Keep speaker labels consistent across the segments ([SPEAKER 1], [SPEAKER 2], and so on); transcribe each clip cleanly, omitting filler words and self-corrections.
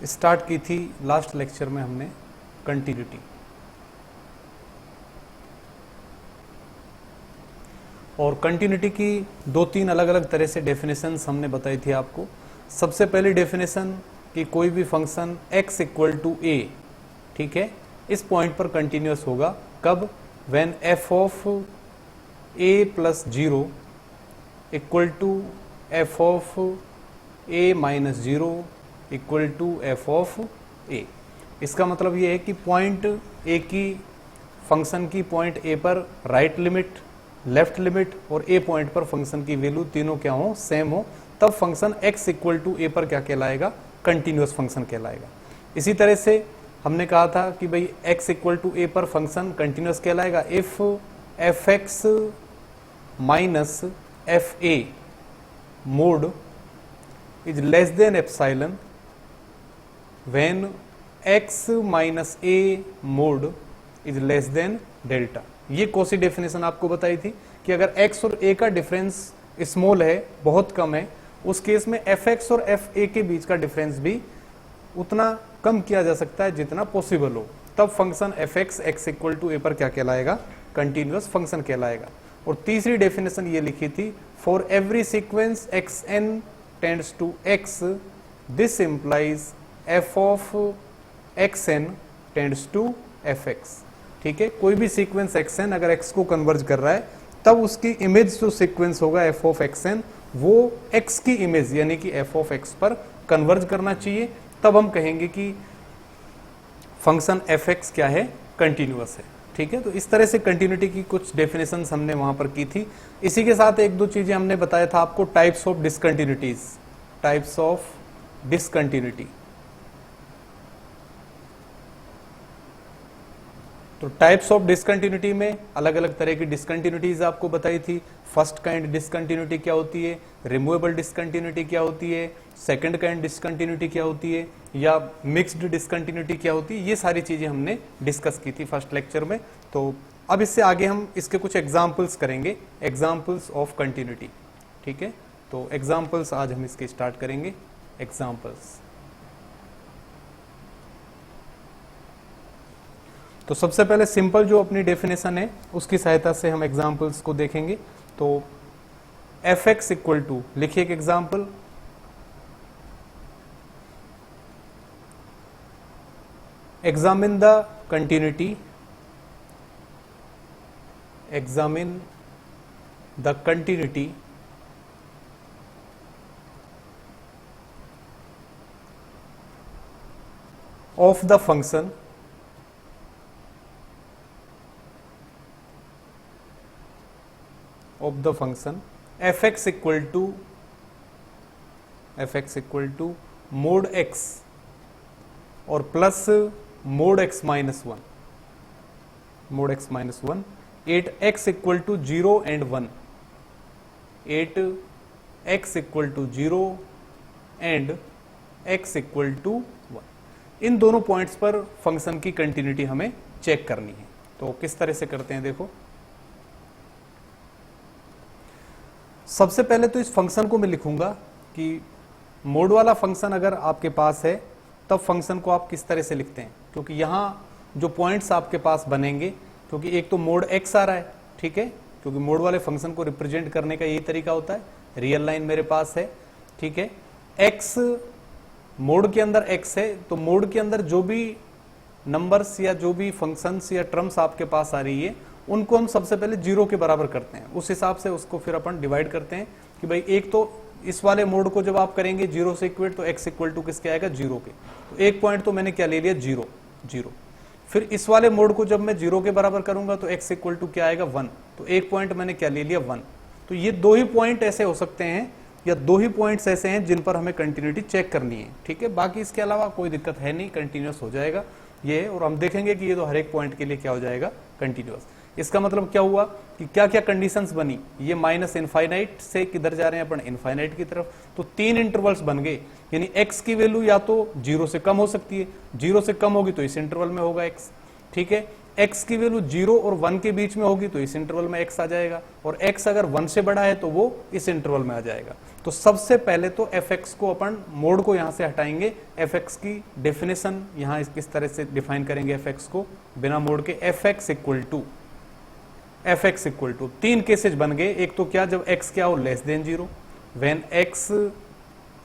[SPEAKER 1] Start की थी last lecture में हमने कंटिन्यूटी, और कंटिन्यूटी की दो तीन अलग अलग तरह से डेफिनेशंस हमने बताई थी आपको। सबसे पहली डेफिनेशन कि कोई भी function x equal to a, ठीक है, इस पॉइंट पर कंटिन्यूअस होगा। कब? When f of a plus zero equal to f of a minus zero equal to f of a। इसका मतलब ये है कि पॉइंट a की फंक्शन की पॉइंट a पर राइट लिमिट, लेफ्ट लिमिट और a पॉइंट पर फंक्शन की वैल्यू तीनों क्या हो, सेम हो, तब function x equal to a पर क्या कहलाएगा, कंटिन्यूअस फंक्शन कहलाएगा। इसी तरह से हमने कहा था कि भाई x इक्वल टू a पर फंक्शन कंटिन्यूअस कहलाएगा if fx minus fa mode is less then epsilon when x minus a mode is less then delta. ये कौन सी डेफिनेशन आपको बताई थी कि अगर x और a का डिफरेंस स्मॉल है, बहुत कम है, उस केस में fx और fa के बीच का डिफरेंस भी उतना कम किया जा सकता है जितना पॉसिबल हो, तब function fx x equal to a पर क्या कहलाएगा, कंटिन्यूअस फंक्शन कहलाएगा। और तीसरी डेफिनेशन ये लिखी थी, for every sequence xn tends to x this implies f of xn tends to fx। ठीक है, कोई भी सीक्वेंस xn अगर x को कन्वर्ज कर रहा है तब उसकी इमेज जो सीक्वेंस होगा f ऑफ xn वो x की इमेज यानी कि f ऑफ x पर कन्वर्ज करना चाहिए, तब हम कहेंगे कि फंक्शन fx क्या है, कंटिन्यूअस है। ठीक है, तो इस तरह से कंटिन्यूटी की कुछ डेफिनेशंस हमने वहां पर की थी। इसी के साथ एक दो चीजें हमने बताया था आपको, types of discontinuities, types of discontinuity. तो टाइप्स ऑफ डिसकंटिन्यूटी में अलग अलग तरह की डिसकंटिन्यूटीज आपको बताई थी। फर्स्ट काइंड डिसकंटिन्यूटी क्या होती है, रिमूवेबल डिसकंटिन्यूटी क्या होती है, सेकंड काइंड डिसकंटिन्यूटी क्या होती है, या मिक्स्ड डिसकंटिन्यूटी क्या होती है, ये सारी चीजें हमने डिस्कस की थी फर्स्ट लेक्चर में। तो अब इससे आगे हम इसके कुछ एग्जाम्पल्स करेंगे, एग्जाम्पल्स ऑफ कंटिन्यूटी। ठीक है, तो एग्जाम्पल्स आज हम इसके स्टार्ट करेंगे। एग्जाम्पल्स, तो सबसे पहले सिंपल जो अपनी डेफिनेशन है उसकी सहायता से हम एग्जाम्पल्स को देखेंगे। तो fx इक्वल टू, लिखिए एक example, examine the continuity, examine the continuity of the function of the function fx equal to mod x और plus mod x minus one, mod x minus one, 8x equal to 0 and 1, 8x equal to 0 and x equal to 1। इन दोनों points पर function की continuity हमें check करनी है। तो किस तरह से करते हैं, देखो सबसे पहले तो इस फंक्शन को मैं लिखूंगा कि मोड वाला फंक्शन अगर आपके पास है तब फंक्शन को आप किस तरह से लिखते हैं, क्योंकि यहाँ जो पॉइंट्स आपके पास बनेंगे, क्योंकि एक तो मोड x आ रहा है, ठीक है, क्योंकि मोड वाले फंक्शन को रिप्रेजेंट करने का यही तरीका होता है, रियल लाइन मेरे पास है, ठीक है, x मोड के अंदर x है, तो मोड के अंदर जो भी नंबर्स या जो भी फंक्शंस या टर्म्स आपके पास आ रही है उनको हम सबसे पहले 0 के बराबर करते हैं। उस हिसाब से उसको फिर अपन डिवाइड करते हैं कि भाई एक तो इस वाले मोड को जब आप करेंगे 0 से इक्वेट, तो x इक्वल टू किसके आएगा, 0 के। तो एक पॉइंट तो मैंने क्या ले लिया, 0 0। फिर इस वाले मोड को जब मैं 0 के बराबर करूंगा तो x इक्वल टू क्या आएगा, 1। तो एक पॉइंट मैंने क्या ले लिया, 1। तो ये दो ही पॉइंट ऐसे हो सकते हैं या दो ही पॉइंट्स ऐसे हैं जिन पर हमें कंटिन्यूटी चेक करनी है। ठीक है, बाकी इसके अलावा कोई दिक्कत है नहीं, कंटिन्यूअस हो जाएगा ये, और हम देखेंगे कि ये तो हर एक पॉइंट के लिए क्या हो जाएगा, कंटिन्यूअस। इसका मतलब क्या हुआ कि क्या क्या कंडीशंस बनी, ये माइनस इनफाइनाइट से किधर जा रहे हैं अपन, इनफाइनाइट की तरफ। तो 3 इंटरवल्स बन गए, यानी x की वैल्यू या तो 0 से कम हो सकती है, 0 से कम होगी तो इस इंटरवल में होगा x, ठीक है, x की वैल्यू 0 और 1 के बीच में होगी तो इस इंटरवल में x आ जाएगा, और x अगर 1 से बड़ा है तो वो इस इंटरवल में आ जाएगा। तो सबसे पहले तो fx को अपन मोड को यहां से हटाएंगे, fx की डेफिनेशन यहां इस तरह से डिफाइन करेंगे fx को बिना मोड के। fx इक्वल टू 3 केसेज बन गए। एक तो क्या, जब x क्या हो लेस देन 0, व्हेन x,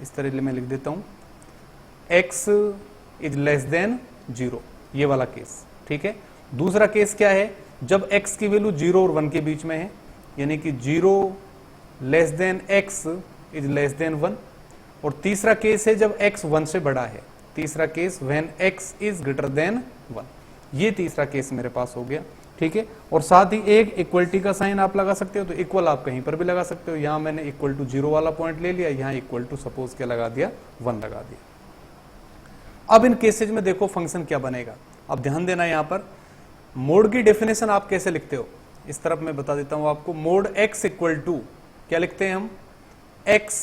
[SPEAKER 1] इस तरह मैं लिख देता हूं, x इज लेस देन 0, ये वाला केस, ठीक है। दूसरा केस क्या है, जब x की वैल्यू 0 और 1 के बीच में है, यानी कि 0 less than x is less than 1। और तीसरा केस है जब x 1 से बड़ा है, तीसरा case when x is greater than 1। ये तीसरा केस मेरे पास हो गया, ठीक है। और साथ ही एक इक्वलिटी का साइन आप लगा सकते हो, तो इक्वल आप कहीं पर भी लगा सकते हो। यहां मैंने इक्वल टू 0 वाला पॉइंट ले लिया, यहां इक्वल टू सपोज क्या लगा दिया, 1 लगा दिया। अब इन केसेज में देखो फंक्शन क्या बनेगा। अब ध्यान देना, यहां पर मोड की डेफिनेशन आप कैसे लिखते हो, इस तरफ मैं बता देता हूं आपको। मोड x इक्वल टू क्या लिखते हैं हम, x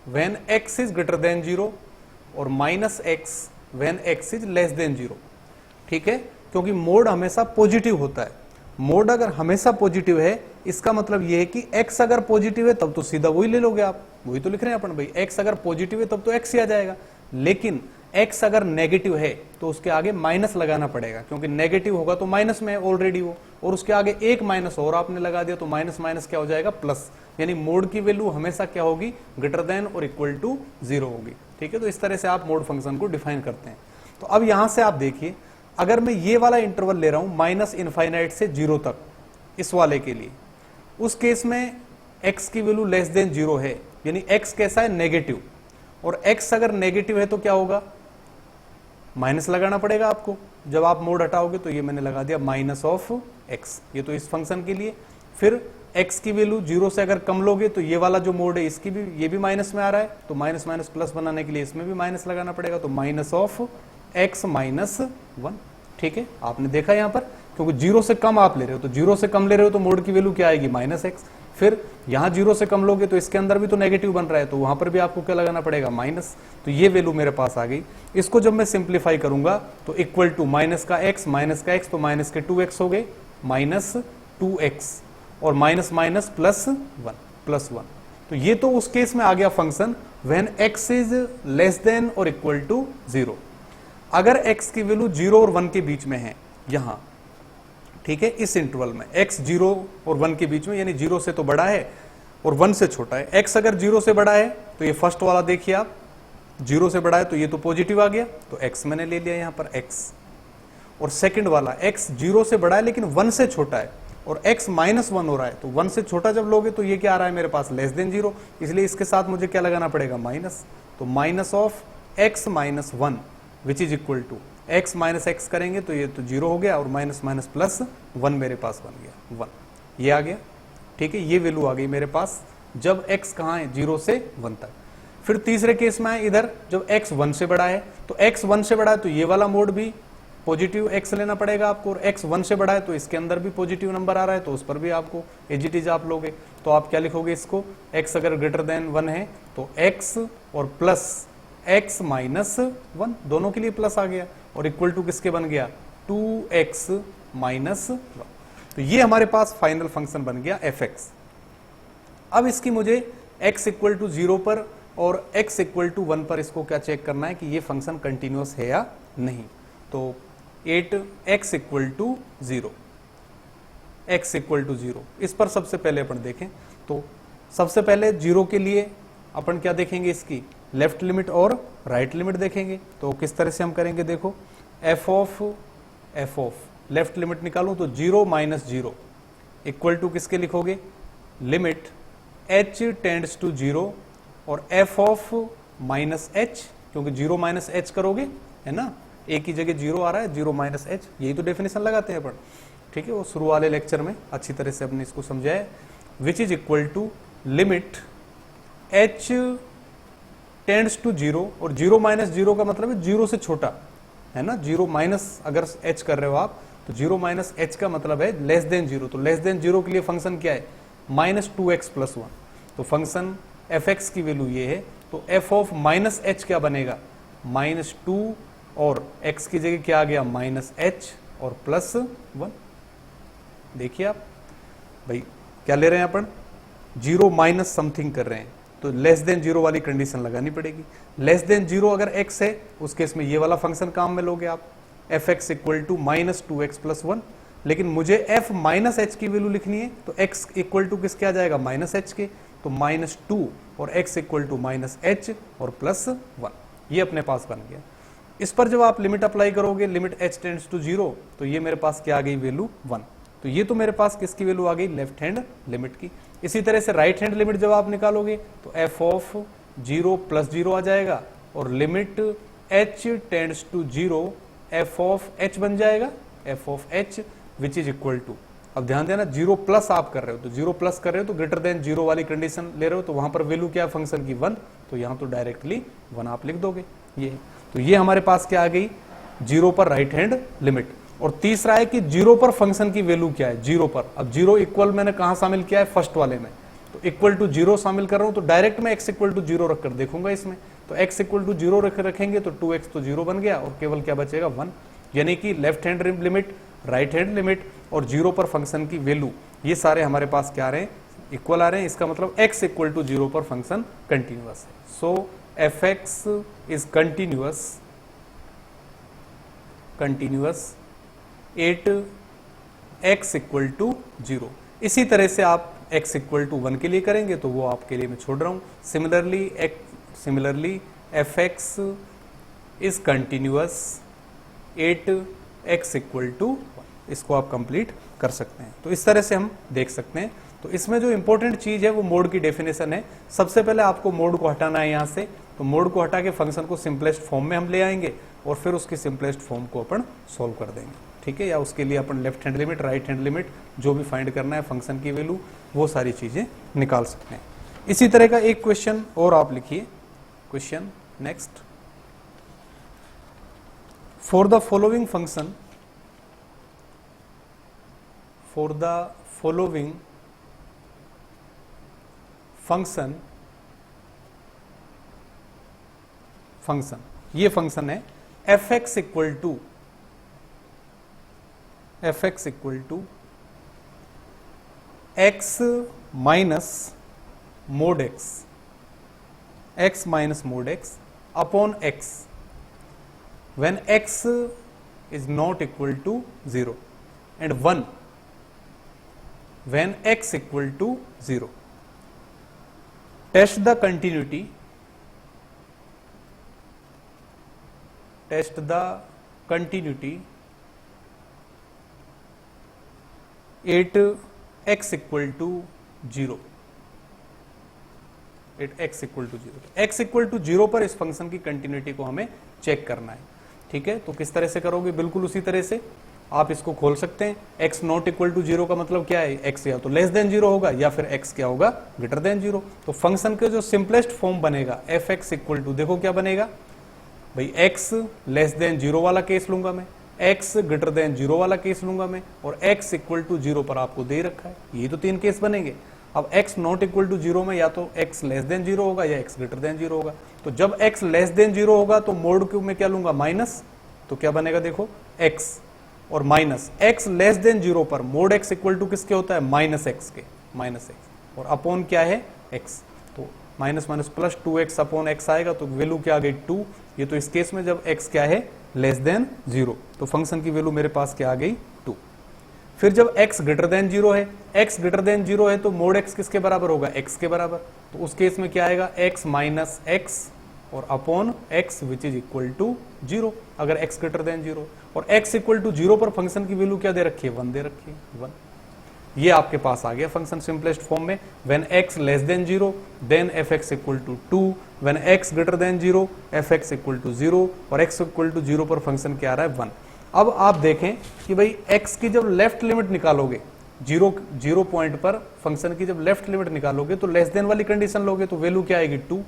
[SPEAKER 1] when x is greater than 0 और minus x when x is less than 0, ठीक है। क्योंकि मोड हमेशा पॉजिटिव होता है। मोड अगर हमेशा पॉजिटिव है, इसका मतलब यह है कि x अगर पॉजिटिव है तब तो सीधा वही ले लोगे आप, वही तो लिख रहे हैं अपन भाई, x अगर पॉजिटिव है तब तो x ही आ जाएगा। लेकिन x अगर नेगेटिव है तो उसके आगे माइनस लगाना पड़ेगा, क्योंकि नेगेटिव होगा तो माइनस में ऑलरेडी हो, और उसके आगे एक माइनस और आपने लगा दिया तो माइनस माइनस क्या हो जाएगा, प्लस। यानी मोड की वैल्यू हमेशा क्या होगी, ग्रेटर देन और इक्वल टू 0 होगी, ठीक है। तो इस तरह से आप मोड फंक्शन को डिफाइन करते हैं। तो अब यहां से आप देखिए, अगर मैं ये वाला इंटरवल ले रहा हूं माइनस इनफाइनाइट से 0 तक, इस वाले के लिए, उस केस में x की वैल्यू लेस देन 0 है, यानी x कैसा है, नेगेटिव। और x अगर नेगेटिव है तो क्या होगा, माइनस लगाना पड़ेगा आपको। जब आप मोड हटाओगे तो ये मैंने लगा दिया माइनस ऑफ x, ये तो इस फंक्शन के लिए। फिर x की वैल्यू 0 से अगर कम लोगे तो ये वाला जो मोड है इसकी भी, ये भी माइनस में आ रहा है, तो माइनस माइनस प्लस बनाने के लिए इसमें भी माइनस लगाना पड़ेगा, तो माइनस ऑफ x माइनस 1, ठीक है। आपने देखा यहां पर, क्योंकि 0 से कम आप ले रहे हो, तो 0 से कम ले रहे हो तो मोड की वैल्यू क्या आएगी, माइनस x। फिर यहां 0 से कम लोगे तो इसके अंदर भी तो नेगेटिव बन रहा है, तो वहां पर भी आपको क्या लगाना पड़ेगा, माइनस। तो ये वैल्यू मेरे पास आ गई। इसको जब मैं सिंप्लीफाई करूंगा तो इक्वल टू माइनस का x, तो माइनस के 2x हो गए, माइनस 2x, और माइनस माइनस प्लस 1। तो ये तो उस केस में आ गया function when x is less then और इक्वल टू 0। अगर x की वैल्यू 0 और 1 के बीच में है यहां, ठीक है, इस इंटरवल में x 0 और 1 के बीच में, यानी 0 से तो बड़ा है और 1 से छोटा है। x अगर 0 से बड़ा है तो ये फर्स्ट वाला देखिए आप, 0 से बड़ा है तो ये तो पॉजिटिव आ गया, तो x मैंने ले लिया यहां पर x। और सेकंड वाला x 0 से बड़ा है लेकिन 1 से छोटा है, और x माइनस 1 हो रहा है, तो 1 से छोटा जब लोगे तो ये क्या आ रहा है मेरे पास, लेस देन 0, इसलिए इसके साथ मुझे क्या लगाना पड़ेगा, माइनस। तो minus of x minus 1 which is equal to x minus x करेंगे तो ये तो 0 हो गया, और माइनस माइनस प्लस 1 मेरे पास बन गया 1, ये आ गया, ठीक है। ये वैल्यू आ गई मेरे पास जब x कहाँ है, 0 से 1 तक। फिर तीसरे केस में इधर जब x 1 से बड़ा है, तो x 1 से बड़ा है तो ये वाला मोड भी पॉजिटिव x लेना पड़ेगा आपको, और x 1 से बड़ा है तो इसके अंदर भी पॉजिटिव नंबर आ रहा है, तो उस पर भी आपको एज इट इज आप लोगे। तो आप क्या लिखोगे इसको, x अगर ग्रेटर देन 1 है तो x और प्लस x माइनस 1, दोनों के लिए प्लस आ गया, और इक्वल टू किसके बन गया, 2x माइनस 1। तो ये हमारे पास फाइनल फंक्शन बन गया fx। अब इसकी मुझे x इक्वल टू 0 पर और x इक्वल टू 1 पर इसको क्या चेक करना है कि ये फंक्शन कंटिन्यूअस है या नहीं। तो 8x equal to 0, x equal to 0, इस पर सबसे पहले अपन देखें। तो सबसे पहले 0 के लिए अपन क्या देखेंगे, इसकी लेफ्ट लिमिट और राइट लिमिट देखेंगे। तो किस तरह से हम करेंगे, देखो f ऑफ लेफ्ट लिमिट निकालूं तो 0 माइनस 0 इक्वल टू किसके लिखोगे, लिमिट h टेंड्स टू 0 और f ऑफ माइनस h, क्योंकि 0 माइनस h करोगे है ना, एक ही जगह 0 आ रहा है, 0 माइनस h, यही तो डेफिनेशन लगाते हैं अपन, ठीक है। वो शुरू वाले लेक्चर में अच्छी तरह से हमने इसको समझाया, which is equal to limit h tends to 0, और 0 माइनस 0 का मतलब है 0 से छोटा, है ना। 0 माइनस अगर h कर रहे हो आप तो 0 माइनस h का मतलब है लेस देन 0, तो लेस देन 0 के लिए फंक्शन क्या है, माइनस 2x प्लस 1। तो फंक्शन fx की वैल्यू ये है, तो f ऑफ माइनस h क्या बनेगा, माइनस 2, और x की जगह क्या आ गया, माइनस h, और +1। देखिए आप भाई क्या ले रहे हैं अपन, 0 माइनस समथिंग कर रहे हैं, तो लेस देन 0 वाली कंडीशन लगानी पड़ेगी। लेस देन 0 अगर x है उस केस में ये वाला फंक्शन काम में लोगे आप, fx इक्वल टू -2x+1। लेकिन मुझे f माइनस एच की वैल्यू लिखनी है, तो x इक्वल टू किसके आ जाएगा, -h के, तो -2 और x इक्वल टू -h और +1, ये अपने पास बन गया। इस पर जब आप लिमिट अप्लाई करोगे, लिमिट h टेंड्स टू 0, तो ये मेरे पास क्या आ गई वैल्यू 1। तो ये तो मेरे पास किसकी वैल्यू आ गई, लेफ्ट हैंड लिमिट की। इसी तरह से राइट हैंड लिमिट जब आप निकालोगे तो f ऑफ 0 + 0 आ जाएगा और limit h tends to 0 f of h बन जाएगा, f of h which is equal to, अब ध्यान देना 0 प्लस आप कर रहे हो, तो 0 प्लस कर रहे हो तो ग्रेटर देन 0 वाली कंडीशन ले रहे हो, तो वहां पर वैल्यू क्या है फंक्शन की 1, तो यहां तो डायरेक्टली 1 आप लिख दोगे। ये तो ये हमारे पास क्या आ गई, 0 पर राइट हैंड लिमिट। और तीसरा है कि 0 पर फंक्शन की वैल्यू क्या है, 0 पर। अब 0 इक्वल मैंने कहां शामिल किया है, फर्स्ट वाले में, तो इक्वल टू 0 शामिल कर रहा हूं, तो डायरेक्ट मैं x इक्वल टू 0 रखकर देखूंगा इसमें, तो x इक्वल टू 0 रखेंगे तो 2x तो 0 बन गया और केवल क्या बचेगा 1। यानी कि left hand limit, right hand limit और 0 पर फंक्शन की वैल्यू, ये सारे हमारे पास क्या आ रहे हैं, इक्वल आ रहे हैं। इसका मतलब x इक्वल टू 0 पर फंक्शन कंटिन्यूअस है। So fx is continuous at x equal to 0। इसी तरह से आप x इक्वल टू 1 के लिए करेंगे तो वो आपके लिए मैं छोड़ रहा हूं। Similarly fx is continuous at x equal to 1, इसको आप कंप्लीट कर सकते हैं। तो इस तरह से हम देख सकते हैं। तो इसमें जो इंपॉर्टेंट चीज है वो मोड की डेफिनेशन है। सबसे पहले आपको मोड को हटाना है यहां से, तो मोड को हटा के फंक्शन को सिंपलेस्ट फॉर्म में हम ले आएंगे और फिर उसकी सिंपलेस्ट फॉर्म को अपन सोल्व कर देंगे, ठीक है। या उसके लिए अपन left hand limit, right hand limit जो भी फाइंड करना है फंक्शन की वैल्यू, वो सारी चीजें निकाल सकते हैं। इसी तरह का एक क्वेश्चन और आप लिखिए, question next, for the following function, for the following function, ये फंक्शन है fx equal to x minus mod x upon x when x is not equal to 0 and 1 when x equal to 0. Test the continuity, at x equal to 0, x equal to 0 पर इस function की continuity को हमें check करना है, ठीक है। तो किस तरह से करोगे, बिल्कुल उसी तरह से आप इसको खोल सकते हैं। x नॉट इक्वल टू 0 का मतलब क्या है, x या तो लेस देन 0 होगा या फिर x क्या होगा, ग्रेटर देन 0। तो फंक्शन का जो सिंपलेस्ट फॉर्म बनेगा fx इक्वल टू, देखो क्या बनेगा भाई, x लेस देन 0 वाला केस लूंगा मैं, x ग्रेटर देन 0 वाला केस लूंगा मैं, और x इक्वल टू 0 पर आपको दे रखा है। ये तो 3 केस बनेंगे। अब x नॉट इक्वल टू 0 में या तो x लेस देन 0 होगा या x ग्रेटर देन 0 होगा। तो जब x लेस देन 0 होगा तो मोड क्यू में क्या लूंगा, माइनस, तो क्या बनेगा देखो x और माइनस x लेस देन 0 पर मोड x इक्वल टू किसके होता है, माइनस x के, माइनस x, और अपॉन क्या है x, तो minus minus plus 2x upon x आएगा, तो वैल्यू क्या आ गई 2। ये तो इस केस में जब x क्या है, लेस देन 0, तो फंक्शन की वैल्यू मेरे पास क्या आ गई 2। फिर जब x ग्रेटर देन 0 है, x ग्रेटर देन 0 है तो मोड x किसके बराबर होगा, x के बराबर। तो उस केस में क्या आएगा, x माइनस x और upon x which is equal to 0, अगर x ग्रेटर देन 0, और x इक्वल टू 0 पर फंक्शन की वैल्यू क्या दे रखी है, 1 दे रखी है, 1। ये आपके पास आ गया फंक्शन सिंपलेस्ट फॉर्म में। When x less than 0 then fx equal to 2, when x greater than 0 fx equal to 0, और x इक्वल टू 0 पर फंक्शन क्या आ रहा है, 1। अब आप देखें कि भाई x की जब लेफ्ट लिमिट निकालोगे, 0 पॉइंट पर फंक्शन की जब लेफ्ट लिमिट निकालोगे तो लेस देन वाली कंडीशन लोगे तो वैल्यू क्या आएगी 2।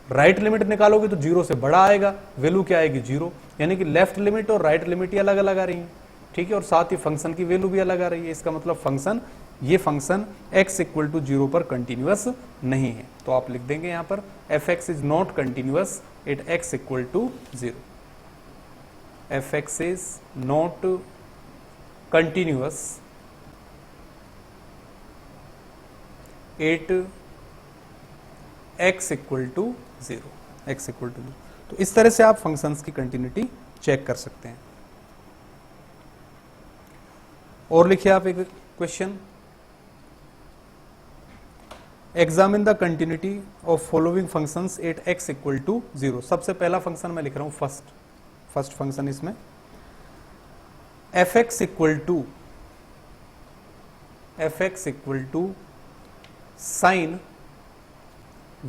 [SPEAKER 1] राइट लिमिट निकालोगे तो 0 से बड़ा आएगा, वैल्यू क्या आएगी 0। यानी कि लेफ्ट लिमिट और राइट लिमिट ही अलग अलग आ रही है, ठीक है, और साथ ही फंक्शन की वैल्यू भी अलग आ रही है। इसका मतलब फंक्शन, ये फंक्शन x इक्वल टू 0 पर कंटिन्यूअस नहीं है। तो आप लिख देंगे यहां पर fx is not continuous at x equal to 0, fx is not continuous 8 x equal to 0, x equal to 0। तो इस तरह से आप फंक्शंस की कंटिन्यूटी चेक कर सकते हैं। और लिखिए आप एक question, examine the continuity of following functions at x equal to 0। सबसे पहला फंक्शन मैं लिख रहा हूं फर्स्ट फंक्शन, इसमें fx equal to sine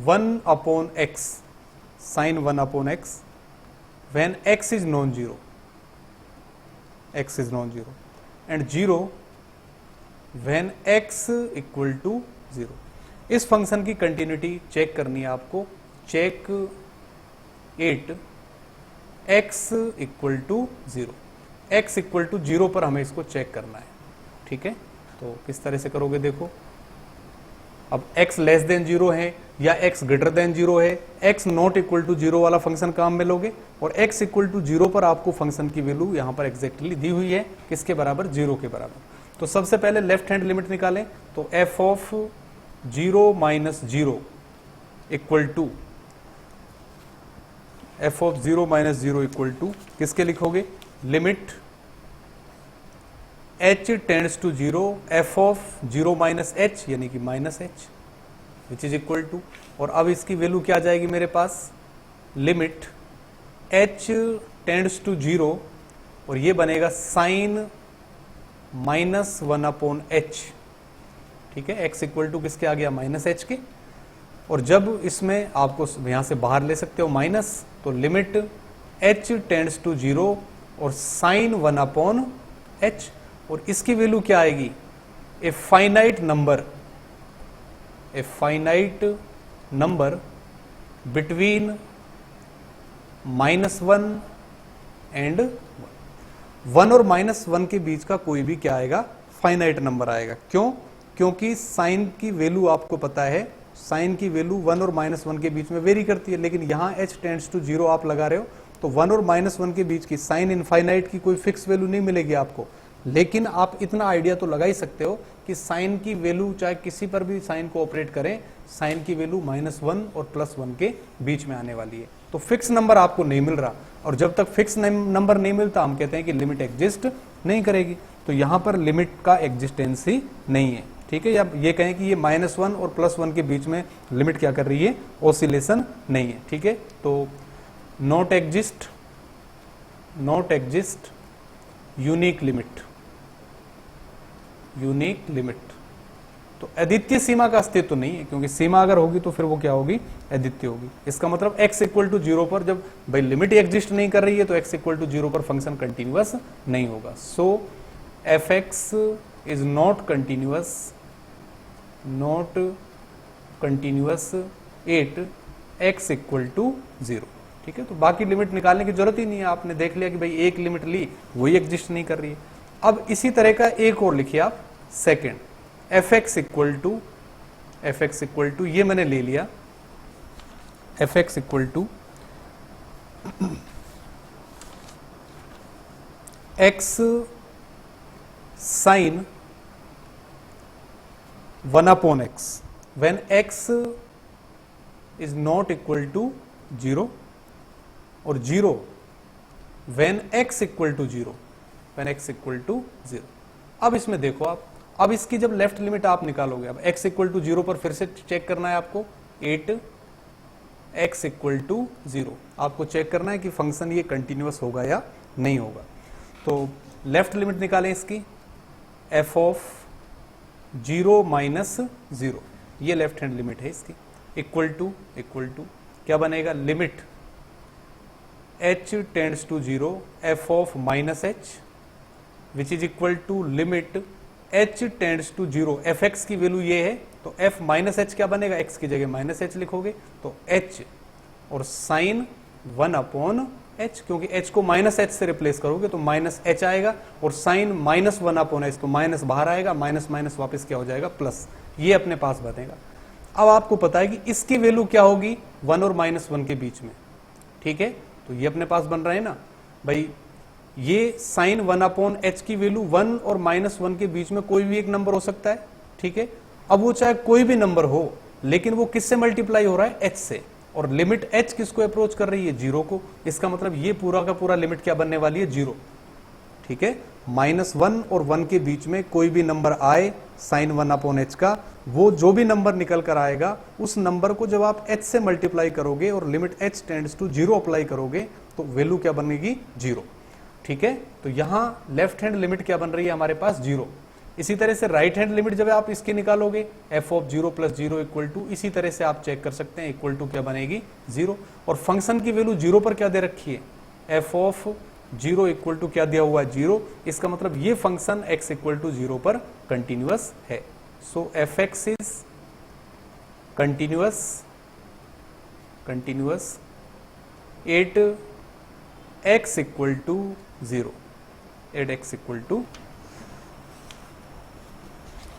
[SPEAKER 1] 1 upon x, sine 1 upon x when x is non-zero, x is non-zero and 0 when x equal to 0। इस function की continuity check करनी है आपको। Check 8 x equal to 0, x equal to 0 पर हमें इसको check करना है। ठीक है, तो किस तरह से करोगे देखो, अब x लेस देन 0 है या x ग्रेटर देन 0 है, x नॉट इक्वल टू 0 वाला फंक्शन काम में लोगे और x इक्वल टू 0 पर आपको फंक्शन की वैल्यू यहां पर एग्जैक्टली दी हुई है, किसके बराबर, 0 के बराबर। तो सबसे पहले लेफ्ट हैंड लिमिट निकालें, तो f of 0 minus 0 equal to f of 0 minus 0 equal to किसके लिखोगे, limit h tends to 0 f of 0 minus h यानी कि minus h which is equal to, और अब इसकी वैल्यू क्या आ जाएगी मेरे पास, लिमिट h टेंड्स टू 0 और ये बनेगा साइन माइनस 1 अपॉन h। ठीक है, x इक्वल टू किसके आ गया, माइनस h के, और जब इसमें आपको यहां से बाहर ले सकते हो माइनस, तो लिमिट h टेंड्स टू 0 और साइन 1 अपॉन h, और इसकी वैल्यू क्या आएगी, a finite number between -1 and 1 और -1 के बीच का कोई भी क्या आएगा, फाइनाइट नंबर आएगा। क्यों, क्योंकि साइन की वैल्यू आपको पता है, साइन की वैल्यू 1 और -1 के बीच में वेरी करती है, लेकिन यहां h टेंड्स टू 0 आप लगा रहे हो, तो 1 और -1 के बीच की साइन इनफाइनाइट की कोई फिक्स वैल्यू नहीं मिलेगी आपको, लेकिन आप इतना आइडिया तो लगा ही सकते हो कि साइन की वैल्यू चाहे किसी पर भी साइन को ऑपरेट करें, साइन की वैल्यू -1 और +1 के बीच में आने वाली है। तो फिक्स नंबर आपको नहीं मिल रहा, और जब तक फिक्स नंबर नहीं मिलता हम कहते हैं कि लिमिट एग्जिस्ट नहीं करेगी। तो यहां पर लिमिट का एग्जिस्टेंस ही नहीं है। ठीक है, या ये कहें कि ये -1 और +1 के बीच में लिमिट क्या कर रही है, ऑसिलेशन नहीं है। ठीक है, तो नॉट एग्जिस्ट यूनिक लिमिट, तो अद्वितीय सीमा का अस्तित्व नहीं है, क्योंकि सीमा अगर होगी तो फिर वो क्या होगी, अद्वितीय होगी। इसका मतलब x इक्वल टू 0 पर जब भाई लिमिट एग्जिस्ट नहीं कर रही है तो x इक्वल टू 0 पर फंक्शन कंटिन्यूअस नहीं होगा। So fx is not continuous at x equal to 0। ठीक है, तो बाकी लिमिट निकालने की जरूरत ही नहीं है, आपने देख लिया कि भाई एक लिमिट ली वही एग्जिस्ट नहीं कर रही है। अब इसी तरह का एक और लिखिए आप, सेकेंड fx इक्वल टू ये मैंने ले लिया, fx equal to x sine 1 upon x when x is not equal to 0, और 0 व्हेन x इक्वल टू 0, अब इसमें देखो आप, अब इसकी जब लेफ्ट लिमिट आप निकालोगे, अब x इक्वल टू 0 पर फिर से चेक करना है आपको, 8 x इक्वल टू 0 आपको चेक करना है कि फंक्शन ये कंटिन्यूअस होगा या नहीं होगा। तो लेफ्ट लिमिट निकालें इसकी, f ऑफ 0 माइनस 0, ये लेफ्ट हैंड लिमिट है इसकी, इक्वल टू क्या बनेगा, limit h tends to 0 f of minus h which is equal to limit h tends to 0, fx की वैल्यू ये है तो f माइनस h क्या बनेगा, x की जगह माइनस h लिखोगे तो h और साइन 1 अपॉन h, क्योंकि h को माइनस h से रिप्लेस करोगे तो माइनस h आएगा, और साइन -1 अपॉन h तो माइनस बाहर आएगा, माइनस माइनस वापस क्या हो जाएगा, प्लस, ये अपने पास बनेगा। अब आपको पता है कि इसकी वैल्यू क्या होगी, 1 और -1 के बीच में। ठीक है, तो ये अपने पास बन रहा है ना भाई, ये साइन 1/h की वैल्यू 1 और -1 के बीच में कोई भी एक नंबर हो सकता है, ठीक है। अब वो चाहे कोई भी नंबर हो, लेकिन वो किससे मल्टीप्लाई हो रहा है, h से, और लिमिट h किसको अप्रोच कर रही है, 0 को। इसका मतलब ये पूरा का पूरा लिमिट क्या बनने वाली है, 0, ठीक है। -1 और 1 के बीच में कोई भी नंबर आए साइन 1/h का, वो जो भी नंबर निकल कर आएगा उस नंबर को जब आप h से मल्टीप्लाई करोगे और limit h tends to 0 apply करोगे तो वैल्यू क्या बनेगी, 0, ठीक है। तो यहां लेफ्ट हैंड लिमिट क्या बन रही है हमारे पास, 0। इसी तरह से राइट हैंड लिमिट जब आप इसकी निकालोगे f(0 + 0) इक्वल टू, इसी तरह से आप चेक कर सकते हैं, इक्वल टू क्या बनेगी, 0। और फंक्शन की वैल्यू 0 पर क्या दे रखी है, f(0) इक्वल टू क्या दिया हुआ है, 0। इसका मतलब ये फंक्शन x इक्वल टू 0 पर कंटिन्यूअस है। So fx is continuous at x equal to 0, at x equal to.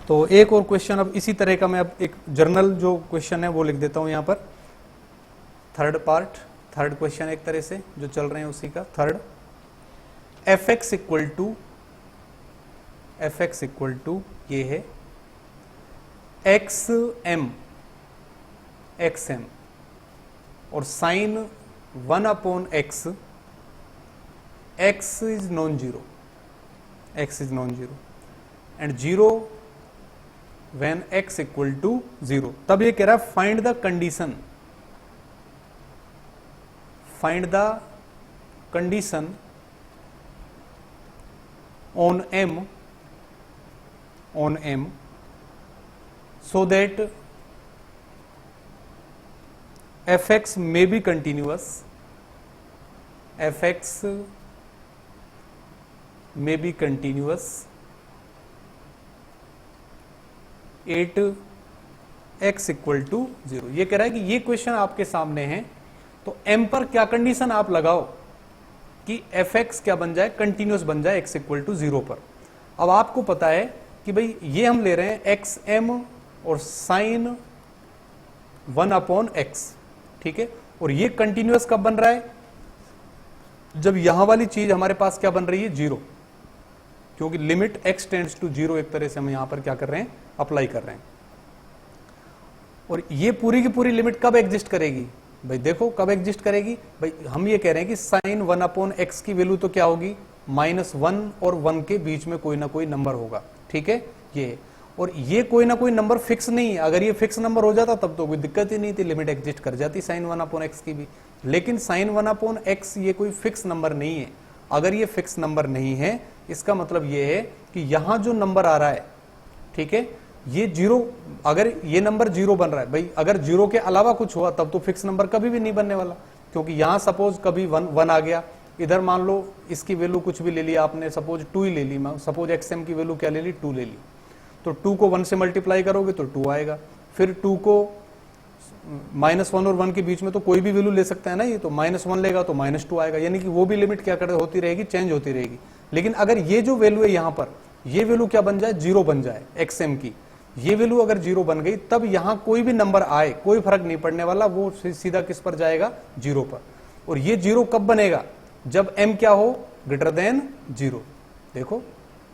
[SPEAKER 1] तो एक और क्वेश्चन अब इसी तरह का मैं अब एक जर्नल जो क्वेश्चन है वो लिख देता हूं यहां पर, थर्ड क्वेश्चन एक तरह से जो चल रहे हैं उसी का थर्ड। fx इक्वल टू ये है xm और sine 1/x, x is non zero and 0 when x equal to 0। तब ये कह रहा है find the condition on m so that fx may be continuous, at x equal to 0। ये कह रहा है कि ये क्वेश्चन आपके सामने है, तो m पर क्या कंडीशन आप लगाओ कि fx क्या बन जाए, कंटिन्यूअस बन जाए x इक्वल टू 0 पर। अब आपको पता है कि भाई ये हम ले रहे हैं xm और साइन 1/x, ठीक है। और ये कंटिन्यूअस कब बन रहा है, जब यहां वाली चीज हमारे पास क्या बन रही है, 0, क्योंकि लिमिट x टेंड्स टू 0 एक तरह से हम यहां पर क्या कर रहे हैं, अप्लाई कर रहे हैं। और ये पूरी की पूरी लिमिट कब एग्जिस्ट करेगी भाई, देखो कब एग्जिस्ट करेगी भाई, हम ये कह रहे हैं कि साइन 1/x की वैल्यू तो क्या होगी, -1 और 1 के बीच में कोई ना कोई नंबर होगा, ठीक है ये। और ये कोई ना कोई नंबर फिक्स नहीं है, अगर ये फिक्स नंबर हो जाता तब तो कोई दिक्कत ही नहीं थी, लिमिट एग्जिस्ट कर जाती साइन 1/x की भी। लेकिन साइन 1/x ये कोई फिक्स नंबर नहीं है। अगर ये फिक्स नंबर नहीं है, इसका मतलब ये है कि यहां जो नंबर आ रहा है, ठीक है, ये 0, अगर ये नंबर 0 बन रहा है भाई, अगर 0 के अलावा कुछ हुआ तब तो फिक्स नंबर कभी भी नहीं बनने वाला, क्योंकि यहां सपोज कभी 1 आ गया, इधर मान लो इसकी वैल्यू कुछ भी ले ली आपने, सपोज 2 ही ले ली, सपोज xm की वैल्यू क्या ले ली, 2 ले ली, तो 2 को 1 से मल्टीप्लाई करोगे तो 2 आएगा। फिर 2 को -1 और 1 के बीच में तो कोई भी वैल्यू ले सकता है ना, ये तो -1 लेगा तो -2 आएगा, यानी कि वो भी लिमिट क्या कर होती रहेगी, चेंज होती रहेगी। लेकिन अगर ये जो वैल्यू है यहां पर, ये वैल्यू क्या बन जाए, 0 बन जाए, xm की ये वैल्यू अगर 0 बन गई, तब यहां कोई भी नंबर आए कोई फर्क नहीं पड़ने वाला, वो सीधा किस पर जाएगा, 0 पर। और ये 0 कब बनेगा, जब m क्या हो, ग्रेटर देन 0। देखो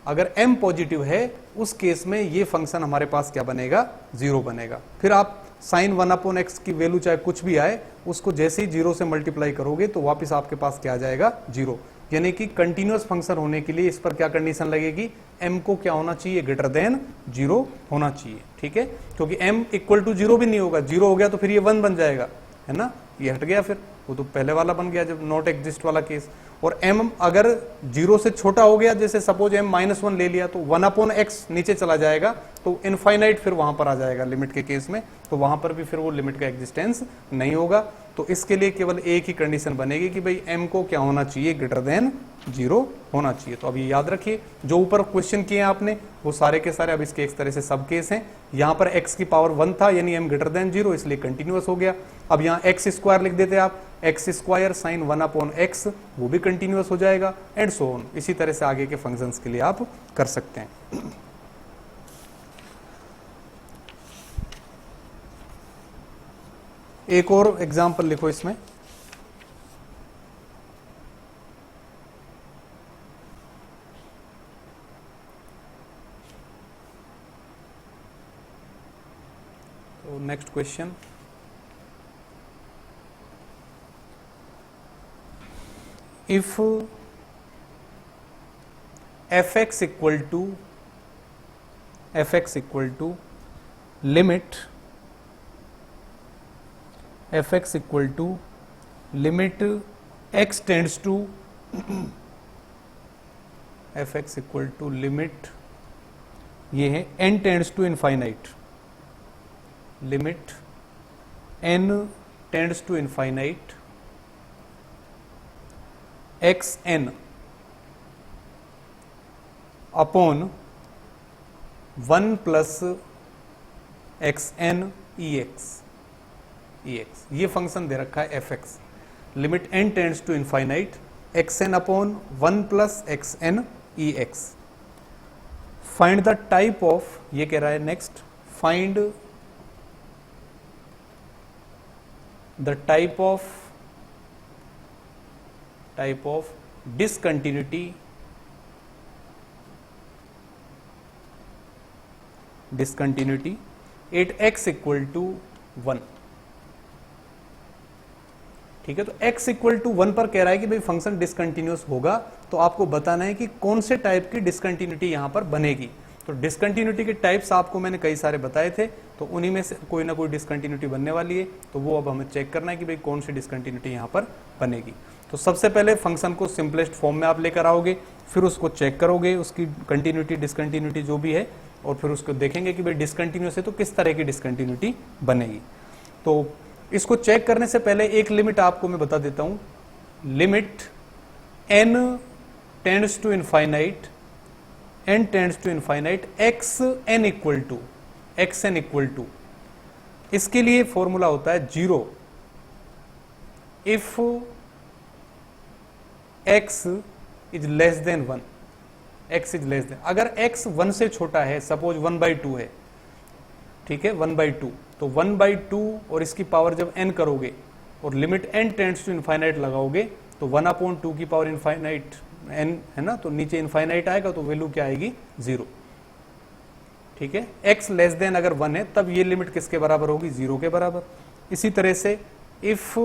[SPEAKER 1] अगर m पॉजिटिव है उस केस में ये फंक्शन हमारे पास क्या बनेगा, 0 बनेगा। फिर आप साइन 1/x की वैल्यू चाहे कुछ भी आए, उसको जैसे ही 0 से मल्टीप्लाई करोगे तो वापस आपके पास क्या आ जाएगा, 0। यानी कि कंटिन्यूअस फंक्शन होने के लिए इस पर क्या कंडीशन लगेगी, m को क्या होना चाहिए, ग्रेटर देन 0 होना चाहिए, ठीक है। क्योंकि m इक्वल टू 0 भी नहीं होगा, 0 हो गया तो फिर ये 1 बन जाएगा, है ना, ये हट गया, फिर वो तो पहले वाला बन गया जब नॉट एग्जिस्ट वाला केस। और m अगर 0 से छोटा हो गया, जैसे सपोज m -1 ले लिया, तो 1/x नीचे चला जाएगा, तो इनफाइनाइट फिर वहां पर आ जाएगा लिमिट के केस में, तो वहां पर भी फिर वो लिमिट का एग्जिस्टेंस नहीं होगा। तो इसके लिए केवल एक ही कंडीशन बनेगी कि भाई m को क्या होना चाहिए, ग्रेटर देन 0 होना चाहिए। तो अब ये याद रखिए, जो ऊपर क्वेश्चन किए आपने वो सारे के सारे अब इसके एक तरह से सब केस हैं। यहाँ पर x की पावर 1 था, यानी m ग्रेटर देन 0, इसलिए कंटिन्यूअस हो गया। अब यहाँ x² लिख देते आप, x² साइन 1/x, वो भी कंटिन्यूअस हो जाएगा, एंड सो ऑन। इसी तरह से आगे के फंक्शंस के लिए आप कर सकते हैं। एक और एग्जाम्पल लिखो इसमें, तो next question, if fx equal to limit fx equal to limit x tends to fx equal to limit, ये है n tends to infinite, limit n tends to infinite xn upon 1 plus xn ex, ये function दे रखा है fx, limit n tends to infinite xn upon 1 plus xn ex। Find the type of, ये कह रहा है next, find the type of discontinuity eight x equal to 1। ठीक है, तो x इक्वल टू 1 पर कह रहा है कि भाई फंक्शन डिसकंटिन्यूअस होगा, तो आपको बताना है कि कौन से टाइप की डिसकंटिन्यूटी यहां पर बनेगी। तो डिसकंटिन्यूटी के टाइप्स आपको मैंने कई सारे बताए थे, तो उन्हीं में से कोई ना कोई डिसकंटिन्यूटी बनने वाली है, तो वो अब हमें चेक करना है कि भाई कौन सी डिसकंटिन्यूटी यहां पर बनेगी। तो सबसे पहले फंक्शन को सिंपलेस्ट फॉर्म में आप लेकर आओगे, फिर उसको चेक करोगे उसकी कंटिन्यूटी डिसकंटिन्यूटी जो भी है, और फिर उसको देखेंगे कि भाई डिसकंटिन्यूअस है तो किस तरह की डिसकंटिन्यूटी बनेगी। तो इसको चेक करने से पहले एक लिमिट आपको मैं बता देता हूं, limit n tends to infinite xn equal to, इसके लिए फॉर्मूला होता है 0 if x is less than 1, x is less than, अगर x 1 से छोटा है, सपोज 1/2 है, ठीक है 1/2, तो 1/2 और इसकी पावर जब n करोगे और limit n tends to infinite लगाओगे तो 1/2 की पावर इनफाइनाइट n है ना, तो नीचे इनफाइनाइट आएगा तो वैल्यू क्या आएगी 0। ठीक है, x लेस देन अगर 1 है तब ये लिमिट किसके बराबर होगी, 0 के बराबर। इसी तरह से इफ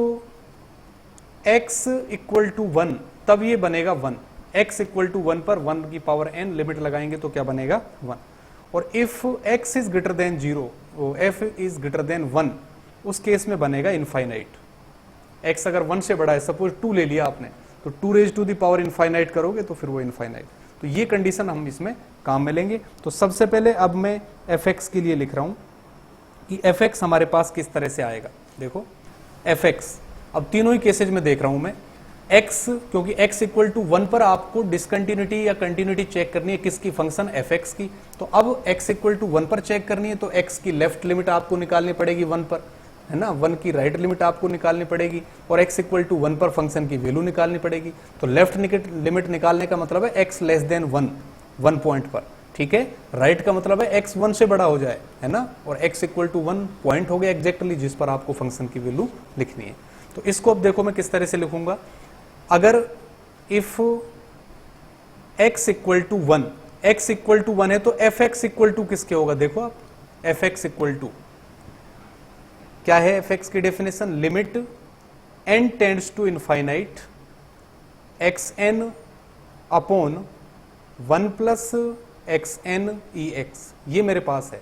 [SPEAKER 1] x इक्वल टू 1 तब ये बनेगा 1, x इक्वल टू 1 पर 1 की पावर n लिमिट लगाएंगे तो क्या बनेगा 1। और if x is greater than 0, f is greater than 1, उस केस में बनेगा इनफाइनाइट। x अगर 1 से बड़ा है, सपोज 2 ले लिया आपने, तो 2 raise to the power infinite करोगे तो फिर वो इनफाइनाइट। तो ये कंडीशन हम इसमें काम में लेंगे। तो सबसे पहले अब मैं fx के लिए लिख रहा हूं कि fx हमारे पास किस तरह से आएगा। देखो fx, अब तीनों ही केसेज में देख रहा हूं मैं x, क्योंकि x इक्वल टू 1 पर आपको डिसकंटिन्यूटी या कंटिन्यूटी चेक करनी है किसकी, फंक्शन fx की। तो अब x इक्वल टू 1 पर चेक करनी है, तो x की लेफ्ट लिमिट आपको निकालनी पड़ेगी 1 पर, है ना, 1 की राइट लिमिट आपको निकालनी पड़ेगी, और x इक्वल टू 1 पर फंक्शन की वैल्यू निकालनी पड़ेगी। तो लेफ्ट लिमिट निकालने का मतलब है x लेस देन 1 पॉइंट पर, ठीक है। राइट का मतलब है x 1 से बड़ा हो जाए, है ना, और x इक्वल टू 1 पॉइंट हो गया एग्जैक्टली जिस पर आपको फंक्शन की वैल्यू लिखनी है। तो इसको अब देखो मैं किस तरह से लिखूंगा, अगर if x equal to 1, x equal to 1 है तो fx इक्वल टू किसके होगा, देखो आप fx इक्वल टू क्या है, fx की definition limit n tends to infinite xn upon 1 plus xn ex, ये मेरे पास है।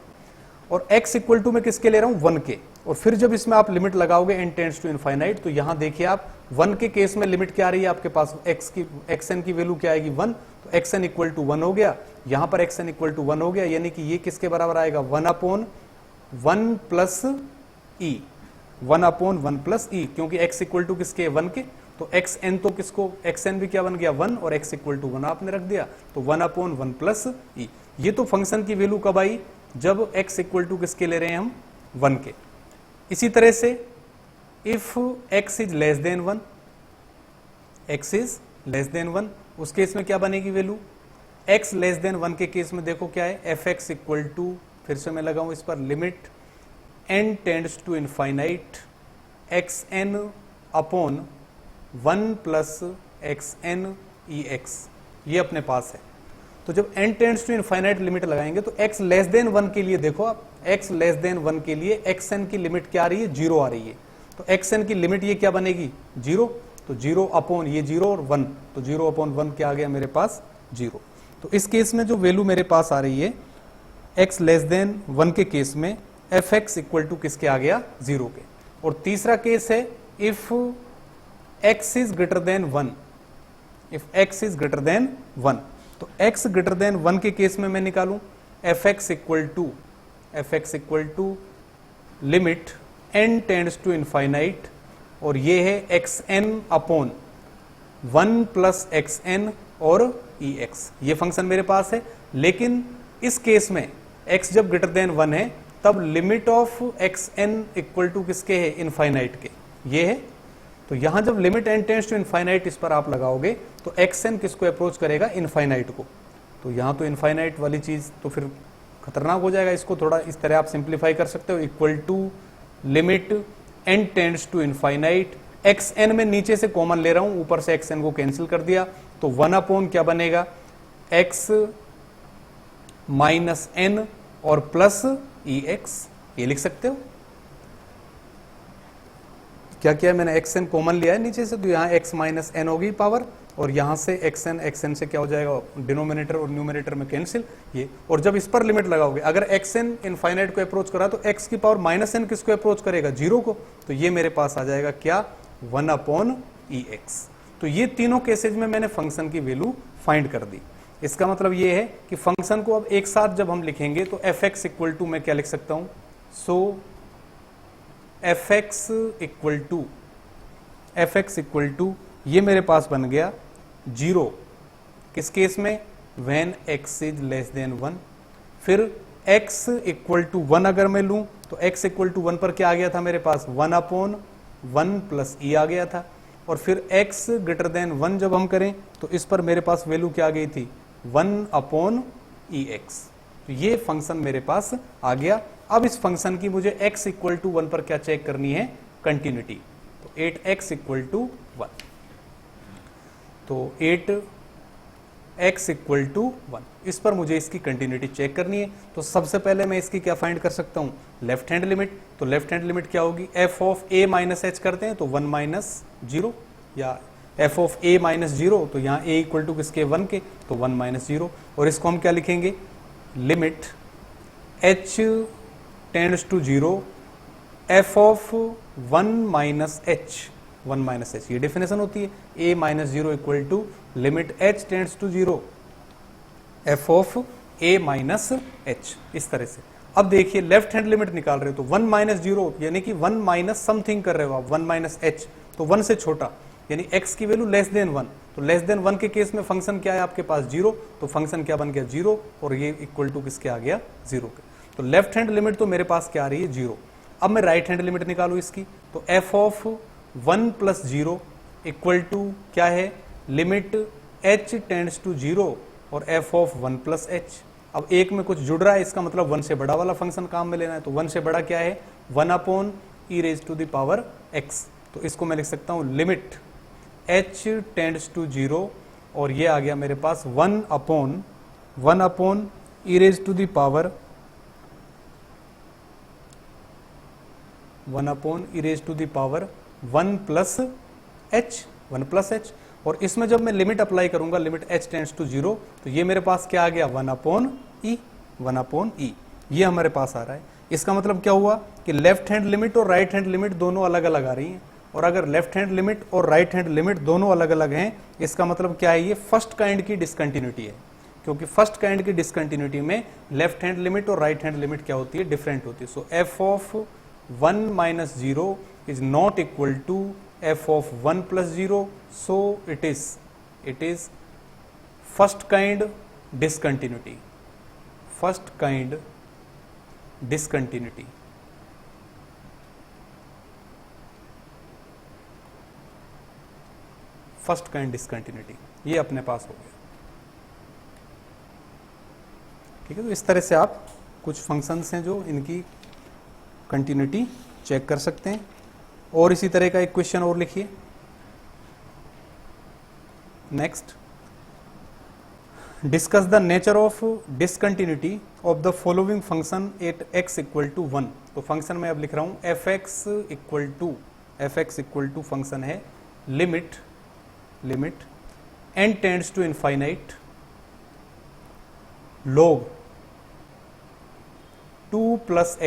[SPEAKER 1] और x इक्वल टू मैं किसके ले रहा हूं, 1 के, और फिर जब इसमें आप लिमिट लगाओगे n टेंड्स टू इनफाइनाइट, तो यहां देखिए आप 1 के केस में लिमिट क्या आ रही है आपके पास, xn की वैल्यू क्या आएगी 1, तो xn इक्वल टू 1 हो गया, यहां पर xn इक्वल टू 1 हो गया, यानी कि ये किसके बराबर आएगा 1 upon 1 plus e, 1 upon 1 plus e, क्योंकि x इक्वल टू किसके 1 के, तो xn तो किसको, xn भी क्या बन गया 1, और x इक्वल टू 1 आपने रख दिया, तो 1 अपॉन 1 प्लस e। ये तो फंक्शन की वैल्यू कब आई, जब x इक्वल टू किसके ले रहे हैं हम 1 के। इसी तरह से if x is less than 1, x is less than 1, उस केस में क्या बनेगी वैल्यू, x लेस देन 1 के केस में देखो क्या है, fx इक्वल टू, फिर से मैं लगाऊं इस पर limit n tends to infinite xn upon 1 plus xn ex, ये अपने पास है। तो जब n tends to infinite limit लगाएंगे तो x लेस देन 1 के लिए देखो आप x लेस देन 1 के लिए xn की लिमिट क्या आ रही है, 0 आ रही है। तो xn की लिमिट ये क्या बनेगी, 0। तो 0 अपॉन ये 0 और 1, तो 0 अपॉन 1 क्या आ गया मेरे पास, 0। तो इस केस में जो वैल्यू मेरे पास आ रही है x लेस देन 1 के केस में fx इक्वल टू किसके आ गया, 0 के। और तीसरा केस है if x is greater than 1, if x is greater than 1, तो x ग्रेटर देन 1 के केस में मैं निकालूं fx equal to limit n tends to infinite, और ये है xn अपॉन 1 प्लस xn और ex, ये फंक्शन मेरे पास है। लेकिन इस केस में x जब ग्रेटर देन 1 है तब limit of xn equal to किसके है, इनफाइनाइट के, ये है। तो यहां जब limit n tends to infinite इस पर आप लगाओगे तो xn किसको अप्रोच करेगा, इनफाइनाइट को। तो यहां तो इनफाइनाइट वाली चीज तो फिर खतरनाक हो जाएगा, इसको थोड़ा इस तरह आप सिंप्लीफाई कर सकते हो, equal to limit n tends to infinite, xn में नीचे से कॉमन ले रहा हूं, ऊपर से xn को कैंसिल कर दिया, तो 1 अपॉन क्या बनेगा, x माइनस n और प्लस ex, ये लिख सकते हो। क्या किया मैंने, xn कॉमन लिया है नीचे से, तो यहाँ x माइनस n होगी पावर, और यहां से xn से क्या हो जाएगा, डिनोमिनेटर और न्यूमिनेटर में कैंसिल ये। और जब इस पर लिमिट लगाओगे, अगर xn इनफाइनाइट को अप्रोच करा तो x की पावर माइनस n किसको अप्रोच करेगा, 0 को। तो ये मेरे पास आ जाएगा क्या, 1 अपॉन ex। तो ये तीनों केसेज में मैंने फंक्शन की वैल्यू फाइंड कर दी। इसका मतलब ये है कि फंक्शन को अब एक साथ जब हम लिखेंगे तो fx इक्वल टू मैं क्या लिख सकता हूं, सो fx इक्वल टू ये मेरे पास बन गया 0, किस केस में, when x is less than 1। फिर x इक्वल टू 1 अगर मैं लूं तो x इक्वल टू 1 पर क्या आ गया था मेरे पास, 1 अपॉन 1 प्लस e आ गया था। और फिर x ग्रेटर देन 1 जब हम करें तो इस पर मेरे पास वैल्यू क्या आ गई थी, 1 अपॉन ex। तो ये फंक्शन मेरे पास आ गया। अब इस फंक्शन की मुझे x इक्वल टू 1 पर क्या चेक करनी है, कंटिन्यूटी। तो 8x इक्वल टू 1, तो 8x इक्वल टू 1, इस पर मुझे इसकी कंटिन्यूटी चेक करनी है। तो सबसे पहले मैं इसकी क्या फाइंड कर सकता हूं, लेफ्ट हैंड लिमिट। तो लेफ्ट हैंड लिमिट क्या होगी, f of a minus h करते हैं तो 1 माइनस 0, या f ऑफ a माइनस 0, तो यहाँ a इक्वल टू किसके, 1 के, तो 1 माइनस 0। और इसको हम क्या लिखेंगे, limit h tends to 0 f of 1 minus h, 1 minus h, ये डेफिनेशन होती है। a minus 0 equal to limit h tends to 0 f of a minus h, इस तरह से। अब देखिए लेफ्ट हैंड लिमिट निकाल रहे हो तो 1 माइनस 0 यानी कि 1 माइनस समथिंग कर रहे हो आप, 1 माइनस h, तो 1 से छोटा, यानी x की वैल्यू लेस देन 1। तो लेस देन 1 के केस में फंक्शन क्या है आपके पास, 0, तो फंक्शन क्या बन गया, 0, और ये इक्वल टू किसके आ गया, 0 के। तो लेफ्ट हैंड लिमिट तो मेरे पास क्या आ रही है, 0। अब मैं राइट हैंड लिमिट निकालू इसकी, तो f of 1 plus 0 equal to क्या है, लिमिट h टेंड्स टू 0 और f ऑफ 1 प्लस h। अब एक में कुछ जुड़ रहा है, इसका मतलब 1 से बड़ा वाला फंक्शन काम में लेना है। तो 1 से बड़ा क्या है, 1 upon e raise to the power x। तो इसको मैं लिख सकता हूं लिमिट h टेंड्स टू 0, और ये आ गया मेरे पास 1 upon e raise to the power 1 upon e raise to the power 1 plus h। और इसमें जब मैं लिमिट अप्लाई करूंगा, लिमिट h टेंड्स टू 0, तो ये मेरे पास क्या आ गया, 1 अपॉन e, ये हमारे पास आ रहा है। इसका मतलब क्या हुआ कि लेफ्ट हैंड लिमिट और राइट हैंड लिमिट दोनों अलग अलग आ रही हैं। और अगर लेफ्ट हैंड लिमिट और राइट हैंड लिमिट दोनों अलग अलग हैं, इसका मतलब क्या है, ये फर्स्ट काइंड की डिसकंटिन्यूटी है। क्योंकि फर्स्ट काइंड की डिसकंटिन्यूटी में लेफ्ट हैंड लिमिट और राइट हैंड लिमिट क्या होती है, डिफरेंट होती है। So f of 1 minus 0 is not equal to f of 1 plus 0, so it is first kind discontinuity, first kind discontinuity. ये अपने पास हो गया। ठीक है, तो इस तरह से आप कुछ फंक्शंस हैं जो इनकी कंटिन्यूटी चेक कर सकते हैं। और इसी तरह का एक क्वेश्चन और लिखिए। Next, discuss the nature of discontinuity of the following function at x equal to 1। तो फंक्शन में अब लिख रहा हूं fx इक्वल टू फंक्शन है limit n tends to infinite log 2 plus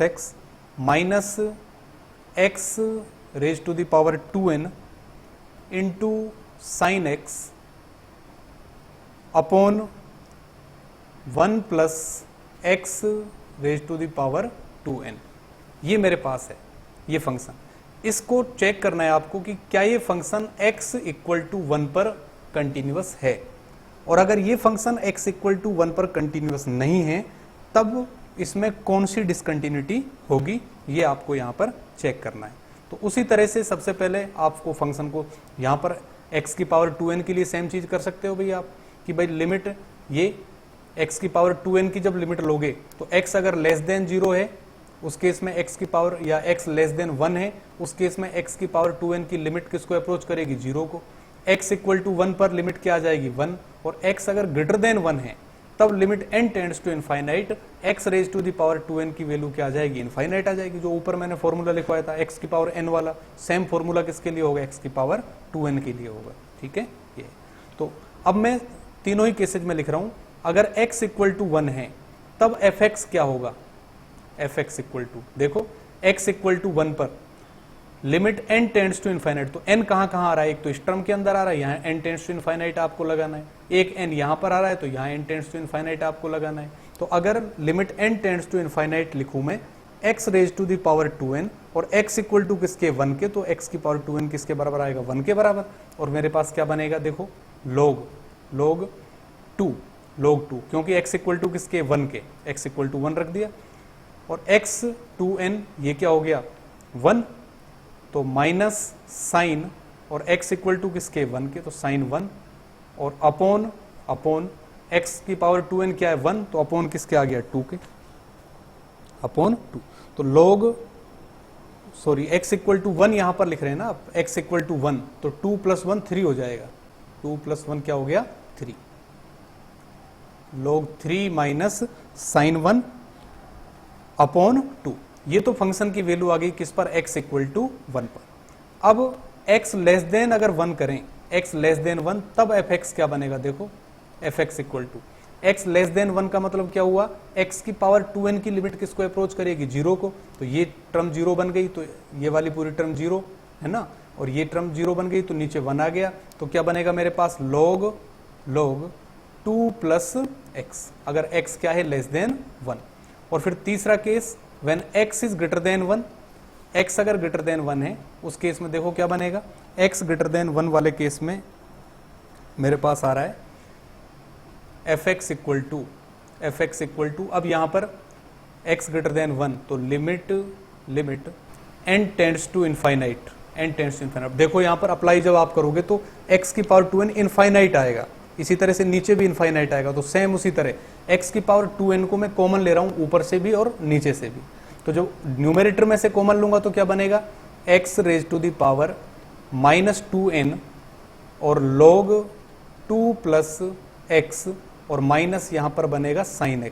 [SPEAKER 1] x minus x raise to the power 2n into sine x upon 1 plus x raise to the power 2n। ये मेरे पास है ये फंक्शन। इसको check करना है आपको कि क्या ये फंक्शन x इक्वल टू 1 पर कंटिन्यूअस है, और अगर ये फंक्शन x इक्वल टू 1 पर कंटिन्यूअस नहीं है तब इसमें कौन सी डिसकंटिन्यूटी होगी, ये आपको यहां पर चेक करना है। तो उसी तरह से सबसे पहले आपको फंक्शन को यहां पर x की पावर 2n के लिए सेम चीज कर सकते हो भाई आप, कि भाई लिमिट ये x की पावर 2n की जब लिमिट लोगे तो x अगर लेस देन 0 है उस केस में x की पावर, या x लेस देन 1 है उस केस में x की पावर 2n की लिमिट किसको अप्रोच करेगी, 0 को। x इक्वल टू 1 पर लिमिट क्या आ जाएगी, 1, और x अगर ग्रेटर देन 1 है तब limit n tends to infinite x raise to the power 2n की वैल्यू क्या आ जाएगी, इनफाइनाइट आ जाएगी। जो ऊपर मैंने फॉर्मूला लिखवाया था x की पावर n वाला, सेम फॉर्मूला किसके लिए होगा, x की पावर 2n के लिए होगा। ठीक है ये। तो अब मैं तीनों ही केसेज में लिख रहा हूं, अगर x इक्वल टू 1 है तब fx क्या होगा, fx इक्वल टू, देखो x इक्वल टू 1 पर limit n tends to infinite, तो n कहां आ रहा है, एक तो इस टर्म के अंदर आ रहा है, यहाँ n टेंड्स टू इनफाइनाइट आपको लगाना है, एक n यहां पर आ रहा है तो यहाँ n टेंड्स टू इनफाइनाइट आपको लगाना है। तो अगर limit n tends to infinite लिखूं मैं x raise to the power 2n और x इक्वल टू किसके, 1 के, तो x की पावर 2n किसके बराबर आएगा, 1 के बराबर, और मेरे पास क्या बनेगा, देखो log 2, क्योंकि x इक्वल टू किसके, 1 के, x इक्वल टू 1 रख दिया, और x 2n ये क्या हो गया 1, तो माइनस साइन, और x इक्वल टू किसके, 1 के, तो साइन 1, और अपॉन x की पावर 2n क्या है 1, तो अपॉन किसके आ गया 2 के, अपॉन 2। तो x इक्वल टू 1 यहां पर लिख रहे हैं ना आप, x इक्वल टू 1, तो 2 प्लस 1 3 हो जाएगा, 2 प्लस 1 क्या हो गया 3, log 3 माइनस साइन 1 अपॉन 2। ये तो फंक्शन की वैल्यू आ गई किस पर, x इक्वल टू 1 पर। अब x लेस देन अगर 1 करें, x लेस देन 1, तब fx क्या बनेगा, देखो fx equal to, x less than 1 का मतलब क्या हुआ, x की पावर 2n की लिमिट किसको अप्रोच करेगी, 0 को, तो ये टर्म 0 बन गई, तो ये वाली पूरी टर्म 0 है ना, और ये टर्म 0 बन गई तो नीचे 1 आ गया, तो क्या बनेगा मेरे पास log 2 प्लस एक्स, अगर x क्या है लेस देन 1। और फिर तीसरा case, when x is greater than 1, x अगर ग्रेटर देन 1 है उस केस में देखो क्या बनेगा, x ग्रेटर देन 1 वाले केस में मेरे पास आ रहा है fx इक्वल टू, अब यहां पर x ग्रेटर देन 1, तो limit n tends to infinite, देखो यहां पर अप्लाई जब आप करोगे तो x की पावर 2n इनफाइनाइट आएगा, इसी तरह से नीचे भी इनफाइनाइट आएगा, तो सेम उसी तरह x की पावर 2n को मैं कॉमन ले रहा हूं ऊपर से भी और नीचे से भी, तो जो न्यूमेरेटर में से कॉमन लूंगा तो क्या बनेगा, x raise to the power minus 2n और log 2 प्लस x, और माइनस यहां पर बनेगा साइन x,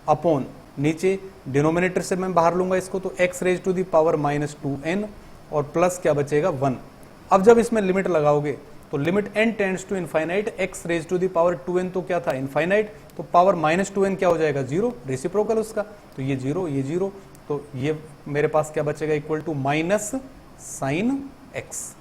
[SPEAKER 1] अपॉन नीचे डिनोमिनेटर से मैं बाहर लूंगा इसको, तो x raise to the power minus 2n और प्लस क्या बचेगा 1। अब जब इसमें लिमिट लगाओगे तो limit n tends to infinite x raise to the power 2n, तो क्या था इनफाइनाइट, तो पावर माइनस 2n क्या हो जाएगा 0, रेसिप्रोकल उसका, तो ये 0, तो ये मेरे पास क्या बचेगा equal to minus sine x,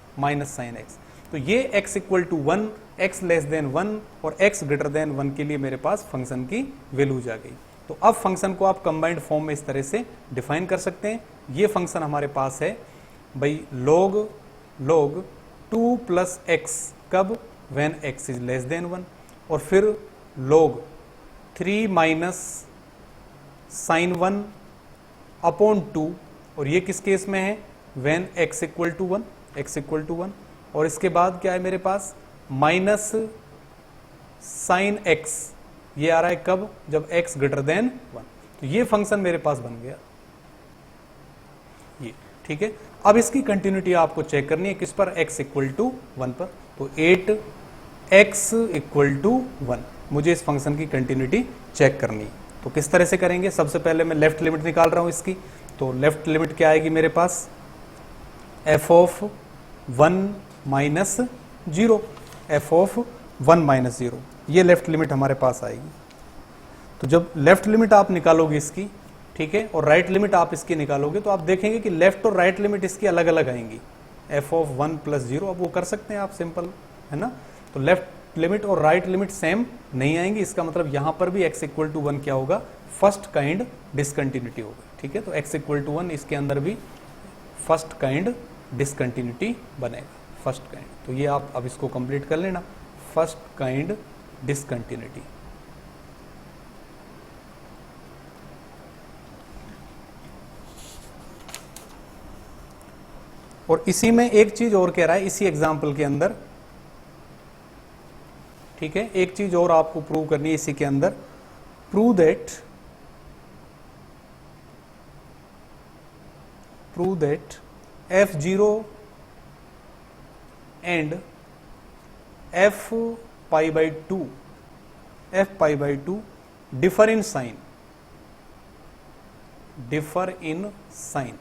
[SPEAKER 1] तो ये x equal to 1, x less than 1 और x ग्रेटर देन 1 के लिए मेरे पास फंक्शन की वैल्यू आ गई। तो अब फंक्शन को आप कंबाइंड फॉर्म में इस तरह से डिफाइन कर सकते हैं। ये फंक्शन हमारे पास है भाई log 2 प्लस एक्स, कब, when x is less than 1, और फिर log 3 माइनस साइन 1 अपॉन 2, और ये किस केस में है, व्हेन x इक्वल टू 1, और इसके बाद क्या है मेरे पास माइनस साइन x, ये आ रहा है कब, जब x ग्रेटर देन 1, तो ये फंक्शन मेरे पास बन गया ये। ठीक है, अब इसकी कंटिन्यूटी आपको चेक करनी है किस पर, x इक्वल टू 1 पर, तो 8x इक्वल टू 1, मुझे इस फंक्शन की कंटिन्यूटी चेक करनी है। तो किस तरह से करेंगे, सबसे पहले मैं लेफ्ट लिमिट निकाल रहा हूँ इसकी। तो लेफ्ट लिमिट क्या आएगी मेरे पास, f of 1 minus 0, f of 1 minus 0, ये लेफ्ट लिमिट हमारे पास आएगी। तो जब लेफ्ट लिमिट आप निकालोगे इसकी, ठीक है, और राइट लिमिट आप इसकी निकालोगे, तो आप देखेंगे कि लेफ्ट और राइट लिमिट इसकी अलग अलग आएंगी। एफ ऑफ 1 प्लस 0, अब वो कर सकते हैं आप सिंपल, है ना। तो लेफ्ट लिमिट और राइट लिमिट सेम नहीं आएंगी, इसका मतलब यहां पर भी x इक्वल टू 1 क्या होगा, फर्स्ट काइंड डिसकंटिन्यूटी होगा, ठीक है। तो x इक्वल टू 1 इसके अंदर भी फर्स्ट काइंड डिसकंटिन्यूटी बनेगा, फर्स्ट काइंड। तो ये आप अब इसको कंप्लीट कर लेना, फर्स्ट काइंड डिसकंटिन्यूटी। और इसी में एक चीज और कह रहा है इसी एग्जाम्पल के अंदर, ठीक है, एक चीज और आपको प्रूव करनी है इसी के अंदर। Prove that f0 and f pi by two differ in sine.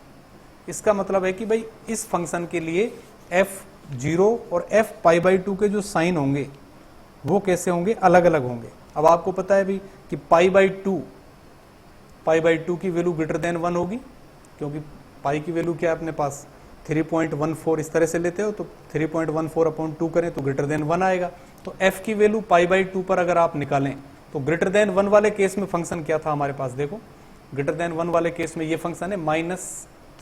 [SPEAKER 1] इसका मतलब है कि भाई इस फंक्शन के लिए f0 और f पाई बाई 2 के जो साइन होंगे वो कैसे होंगे, अलग अलग होंगे। अब आपको पता है भी कि पाई बाई टू की वैल्यू ग्रेटर देन 1 होगी, क्योंकि पाई की वैल्यू क्या है अपने पास 3.14, इस तरह से लेते हो तो 3.14 अपॉन 2 करें तो ग्रेटर देन 1 आएगा। तो f की वैल्यू पाई बाई 2 पर अगर आप निकालें तो ग्रेटर देन 1 वाले केस में फंक्शन क्या था हमारे पास, देखो ग्रेटर देन 1 वाले केस में ये फंक्शन है माइनस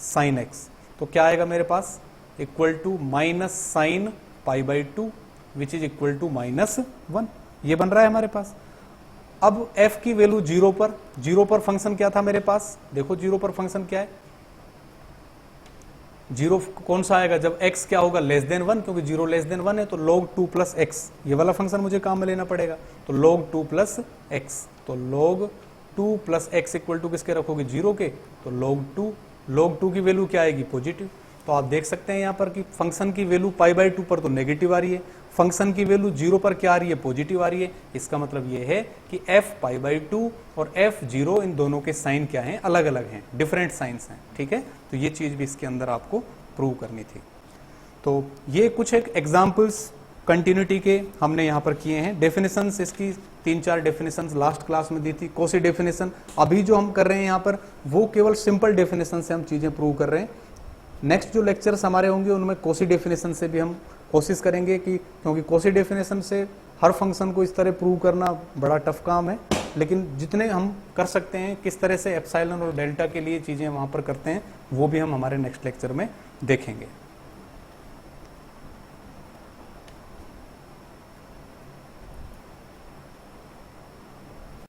[SPEAKER 1] साइन एक्स। तो क्या आएगा मेरे पास, equal to minus sine pi by 2 which is equal to minus 1, ये बन रहा है हमारे पास। अब f की वैल्यू 0 पर फंक्शन क्या था मेरे पास, देखो 0 पर फंक्शन क्या है, 0 कौन सा आएगा जब x क्या होगा लेस देन 1, क्योंकि 0 लेस देन 1 है तो log 2 प्लस एक्स, ये वाला फंक्शन मुझे काम में लेना पड़ेगा। तो log 2 प्लस एक्स, तो log 2 plus x equal to किसके रखोगे, 0 के, तो log 2 की वैल्यू क्या आएगी, पॉजिटिव। तो आप देख सकते हैं यहाँ पर कि फंक्शन की वैल्यू पाई बाई 2 पर तो नेगेटिव आ रही है, फंक्शन की वैल्यू 0 पर क्या आ रही है, पॉजिटिव आ रही है। इसका मतलब ये है कि f पाई बाई 2 और f0 इन दोनों के साइन क्या हैं, अलग अलग हैं, डिफरेंट साइंस हैं, ठीक है। तो ये चीज भी इसके अंदर आपको प्रूव करनी थी। तो ये कुछ एक एग्जाम्पल्स कंटिन्यूटी के हमने यहाँ पर किए हैं। डेफिनेशंस इसकी 3-4 डेफिनेशंस लास्ट क्लास में दी थी। कोसी डेफिनेशन अभी जो हम कर रहे हैं यहाँ पर वो केवल सिंपल डेफिनेशन से हम चीजें प्रूव कर रहे हैं। नेक्स्ट जो लेक्चर्स हमारे होंगे उनमें कोसी डेफिनेशन से भी हम कोशिश करेंगे कि, क्योंकि कोसी डेफिनेशन से हर फंक्शन को इस तरह प्रूव करना बड़ा टफ काम है, लेकिन जितने हम कर सकते हैं किस तरह से एप्सिलॉन और डेल्टा के लिए चीज़ें वहाँ पर करते हैं वो भी हम हमारे नेक्स्ट लेक्चर में देखेंगे।